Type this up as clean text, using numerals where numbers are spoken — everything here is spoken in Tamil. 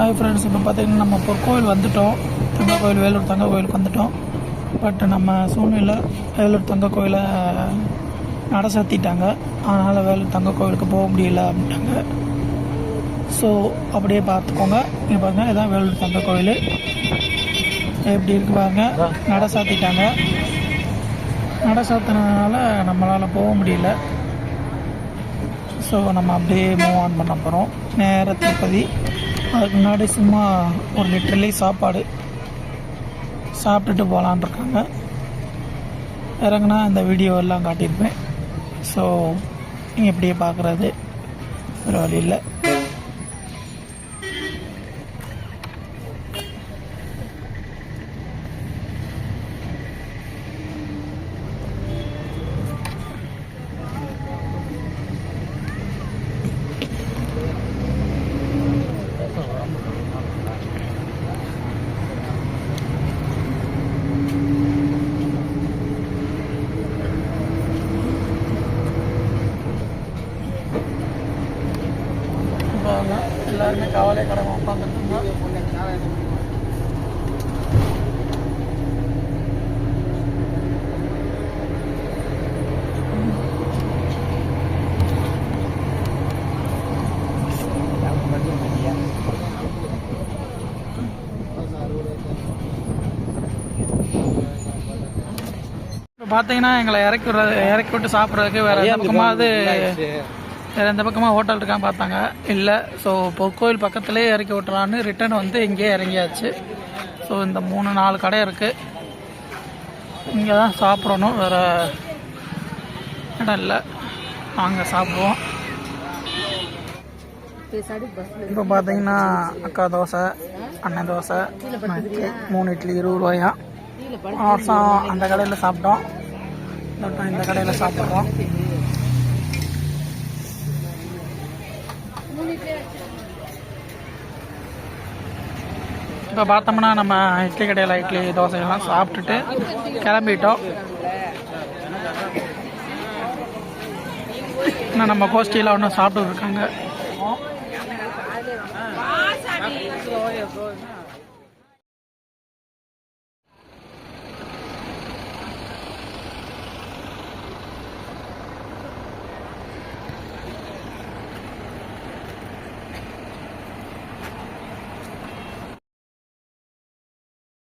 ஹாய் ஃப்ரெண்ட்ஸ், இப்போ பார்த்தீங்கன்னா நம்ம பொற்கோவில் வந்துவிட்டோம். தங்க கோயில், வேலூர் தங்க கோயிலுக்கு வந்துவிட்டோம். பட் நம்ம சூழ்நிலை வேலூர் தங்க கோயிலை நட சாத்திட்டாங்க. அதனால் வேலூர் தங்க கோயிலுக்கு போக முடியல அப்படின்ட்டாங்க. ஸோ அப்படியே பார்த்துக்கோங்க. இங்கே பாருங்கள், இதான் வேலூர் தங்க கோயில் எப்படி இருக்கு பாருங்க. நட சாத்திட்டாங்க. நட சாத்தினதுனால நம்மளால் போக முடியல. ஸோ நம்ம அப்படியே மூவ் ஆன் பண்ண போகிறோம் நேராக திருப்பதி. அதுக்கு முன்னாடி சும்மா ஒரு லிட்டர்லி சாப்பாடு சாப்பிட்டுட்டு போகலான் இருக்காங்க. இறங்குனா இந்த வீடியோ எல்லாம் காட்டியிருப்பேன். ஸோ நீங்கள் இப்படியே பார்க்குறது ஒரு வழி இல்லை. எல்லாருமே காவலே கடமை உட்காந்துருக்காங்க. இப்போ பார்த்தீங்கன்னா எங்களை இறக்கி விட்டு சாப்பிட்றதுக்கு வேறு எந்த பக்கமாக ஹோட்டல் இருக்கான்னு பார்த்தாங்க. இல்லை. ஸோ பொற்கோயில் பக்கத்துலேயே இறக்கி விட்டுலான்னு ரிட்டன் வந்து இங்கேயே இறங்கியாச்சு. ஸோ இந்த 3-4 கடை இருக்குது. இங்கே தான் சாப்பிடணும், வேறு இடம் இல்லை. அங்கே சாப்பிடுவோம். இப்போ பார்த்தீங்கன்னா அக்கா தோசை, அண்ணன் தோசை, 3 இட்லி 20 ரூபாயா. வருஷம் அந்த கடையில் சாப்பிட்டோம். இந்த கடையில் சாப்பிட்றோம். இப்போ பார்த்தோம்னா நம்ம இட்லி கடையில் இட்லி தோசையெல்லாம் சாப்பிட்டுட்டு கிளம்பிட்டோம். இன்னும் நம்ம கோஷ்டியில் ஒன்றும் சாப்பிட்டு இருக்காங்க.